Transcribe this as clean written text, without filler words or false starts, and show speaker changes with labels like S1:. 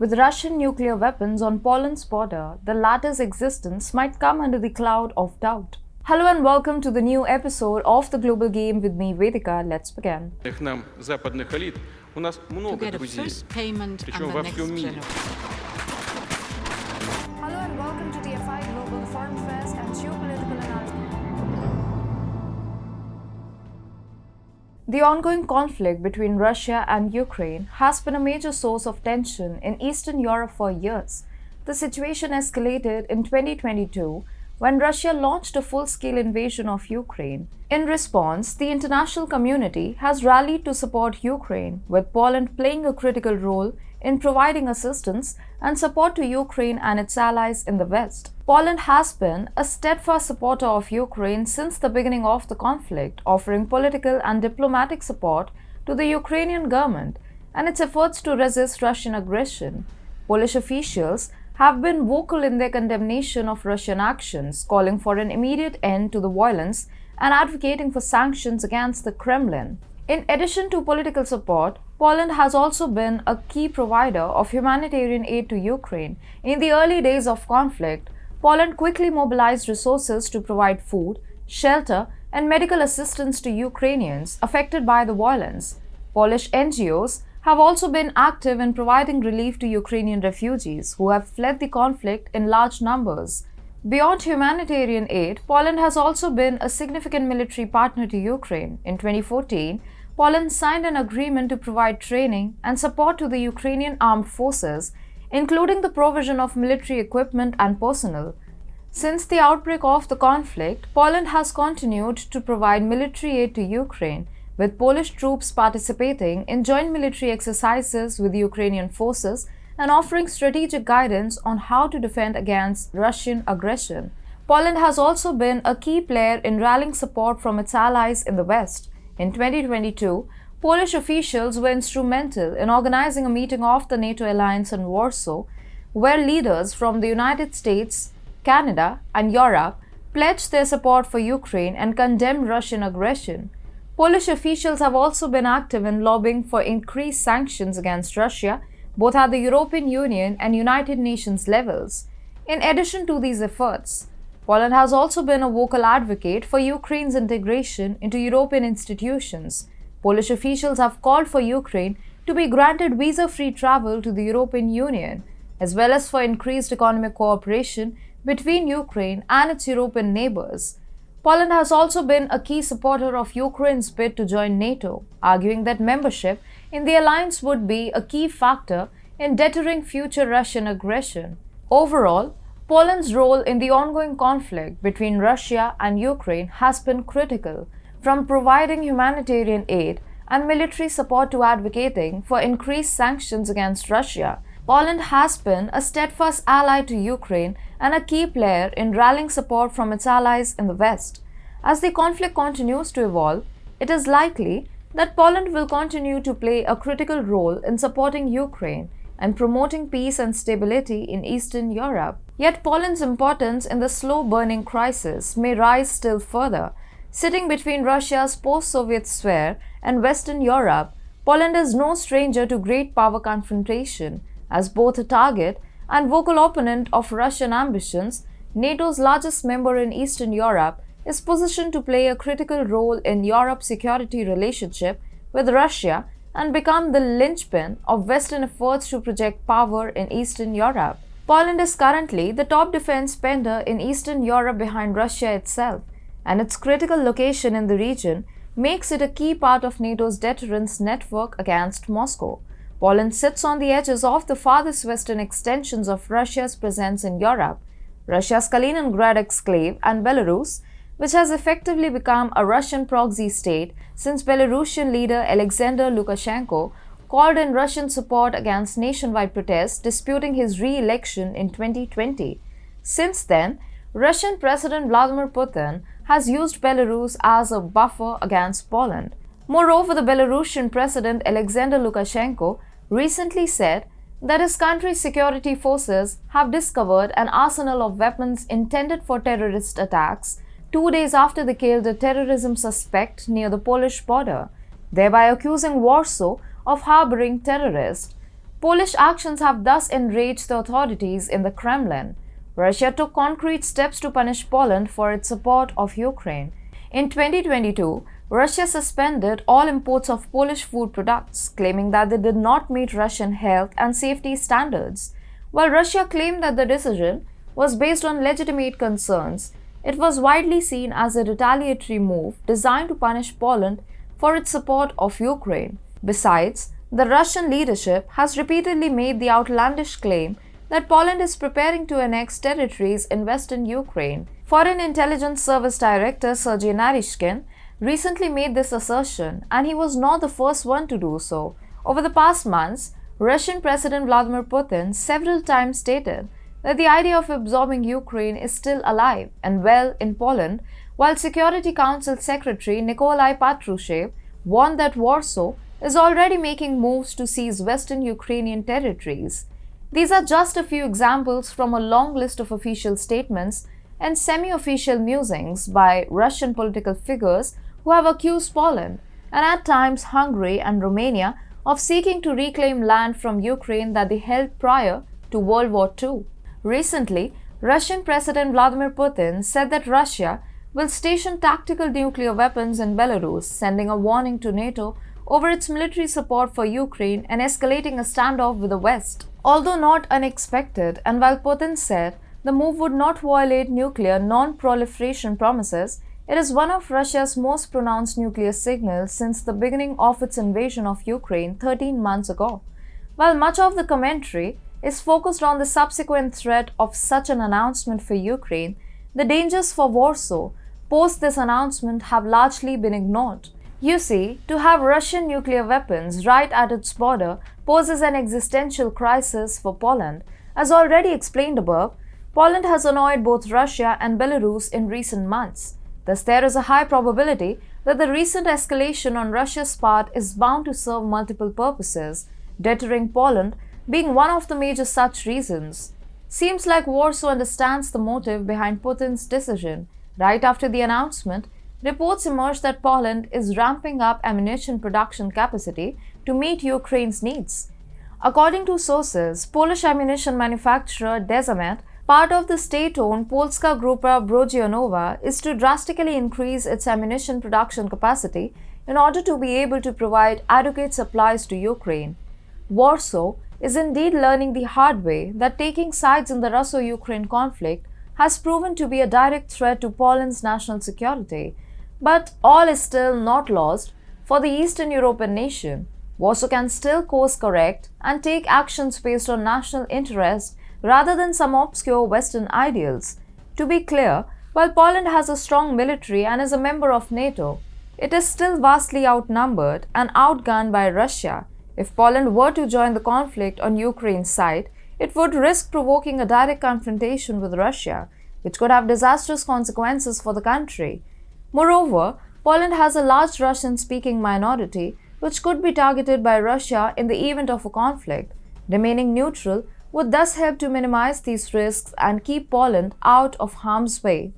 S1: With Russian nuclear weapons on Poland's border, the latter's existence might come under the cloud of doubt. Hello and welcome to the new episode of The Global Game with me, Vedika. Let's begin.
S2: Нам западных элит у нас много друзей, причем во всем мире.
S1: Hello and welcome to TFIGlobal, the foreign affairs and geopolitical analysis. The ongoing conflict between Russia and Ukraine has been a major source of tension in Eastern Europe for years. The situation escalated in 2022 when Russia launched a full-scale invasion of Ukraine. In response, the international community has rallied to support Ukraine, with Poland playing a critical role in providing assistance and support to Ukraine and its allies in the West. Poland has been a steadfast supporter of Ukraine since the beginning of the conflict, offering political and diplomatic support to the Ukrainian government and its efforts to resist Russian aggression. Polish officials have been vocal in their condemnation of Russian actions, calling for an immediate end to the violence and advocating for sanctions against the Kremlin. In addition to political support, Poland has also been a key provider of humanitarian aid to Ukraine. In the early days of conflict, Poland quickly mobilized resources to provide food, shelter, and medical assistance to Ukrainians affected by the violence. Polish NGOs have also been active in providing relief to Ukrainian refugees who have fled the conflict in large numbers. Beyond humanitarian aid, Poland has also been a significant military partner to Ukraine. In 2014, Poland signed an agreement to provide training and support to the Ukrainian armed forces, including the provision of military equipment and personnel. Since the outbreak of the conflict, Poland has continued to provide military aid to Ukraine, with Polish troops participating in joint military exercises with Ukrainian forces and offering strategic guidance on how to defend against Russian aggression. Poland has also been a key player in rallying support from its allies in the West. In 2022, Polish officials were instrumental in organizing a meeting of the NATO alliance in Warsaw, where leaders from the United States, Canada, and Europe pledged their support for Ukraine and condemned Russian aggression. Polish officials have also been active in lobbying for increased sanctions against Russia, both at the European Union and United Nations levels. In addition to these efforts, Poland has also been a vocal advocate for Ukraine's integration into European institutions. Polish officials have called for Ukraine to be granted visa-free travel to the European Union, as well as for increased economic cooperation between Ukraine and its European neighbors. Poland has also been a key supporter of Ukraine's bid to join NATO, arguing that membership in the alliance would be a key factor in deterring future Russian aggression. Overall, Poland's role in the ongoing conflict between Russia and Ukraine has been critical, from providing humanitarian aid and military support to advocating for increased sanctions against Russia. Poland has been a steadfast ally to Ukraine and a key player in rallying support from its allies in the West. As the conflict continues to evolve, it is likely that Poland will continue to play a critical role in supporting Ukraine and promoting peace and stability in Eastern Europe. Yet Poland's importance in the slow-burning crisis may rise still further. Sitting between Russia's post-Soviet sphere and Western Europe, Poland is no stranger to great power confrontation. As both a target and vocal opponent of Russian ambitions, NATO's largest member in Eastern Europe is positioned to play a critical role in Europe's security relationship with Russia and become the linchpin of Western efforts to project power in Eastern Europe. Poland is currently the top defense spender in Eastern Europe behind Russia itself, and its critical location in the region makes it a key part of NATO's deterrence network against Moscow. Poland sits on the edges of the farthest western extensions of Russia's presence in Europe, Russia's Kaliningrad exclave, and Belarus, which has effectively become a Russian proxy state since Belarusian leader Alexander Lukashenko called in Russian support against nationwide protests disputing his re-election in 2020. Since then, Russian President Vladimir Putin has used Belarus as a buffer against Poland. Moreover, the Belarusian President Alexander Lukashenko recently said that his country's security forces have discovered an arsenal of weapons intended for terrorist attacks 2 days after they killed a terrorism suspect near the Polish border, thereby accusing Warsaw of harboring terrorists. Polish actions have thus enraged the authorities in the Kremlin. Russia took concrete steps to punish Poland for its support of Ukraine. In 2022, Russia suspended all imports of Polish food products, claiming that they did not meet Russian health and safety standards. While Russia claimed that the decision was based on legitimate concerns, it was widely seen as a retaliatory move designed to punish Poland for its support of Ukraine. Besides, the Russian leadership has repeatedly made the outlandish claim that Poland is preparing to annex territories in western Ukraine. Foreign Intelligence Service Director Sergei Naryshkin recently made this assertion, and he was not the first one to do so. Over the past months, Russian President Vladimir Putin several times stated that the idea of absorbing Ukraine is still alive and well in Poland, while Security Council Secretary Nikolai Patrushev warned that Warsaw is already making moves to seize western Ukrainian territories. These are just a few examples from a long list of official statements and semi-official musings by Russian political figures who have accused Poland, and at times Hungary and Romania, of seeking to reclaim land from Ukraine that they held prior to World War II. Recently, Russian President Vladimir Putin said that Russia will station tactical nuclear weapons in Belarus, sending a warning to NATO over its military support for Ukraine and escalating a standoff with the West. Although not unexpected, and while Putin said the move would not violate nuclear non-proliferation promises, it is one of Russia's most pronounced nuclear signals since the beginning of its invasion of Ukraine 13 months ago. While much of the commentary is focused on the subsequent threat of such an announcement for Ukraine, the dangers for Warsaw post this announcement have largely been ignored. You see, to have Russian nuclear weapons right at its border poses an existential crisis for Poland. As already explained above, Poland has annoyed both Russia and Belarus in recent months. Thus, there is a high probability that the recent escalation on Russia's part is bound to serve multiple purposes, deterring Poland being one of the major such reasons. Seems like Warsaw understands the motive behind Putin's decision. Right after the announcement, reports emerged that Poland is ramping up ammunition production capacity to meet Ukraine's needs. According to sources, Polish ammunition manufacturer Desamet, part of the state-owned Polska Grupa Brojionowa, is to drastically increase its ammunition production capacity in order to be able to provide adequate supplies to Ukraine. Warsaw is indeed learning the hard way that taking sides in the Russo-Ukraine conflict has proven to be a direct threat to Poland's national security. But all is still not lost for the Eastern European nation. Warsaw can still course correct and take actions based on national interest rather than some obscure Western ideals. To be clear, while Poland has a strong military and is a member of NATO, it is still vastly outnumbered and outgunned by Russia. If Poland were to join the conflict on Ukraine's side, it would risk provoking a direct confrontation with Russia, which could have disastrous consequences for the country. Moreover, Poland has a large Russian-speaking minority, which could be targeted by Russia in the event of a conflict. Remaining neutral would thus help to minimize these risks and keep Poland out of harm's way.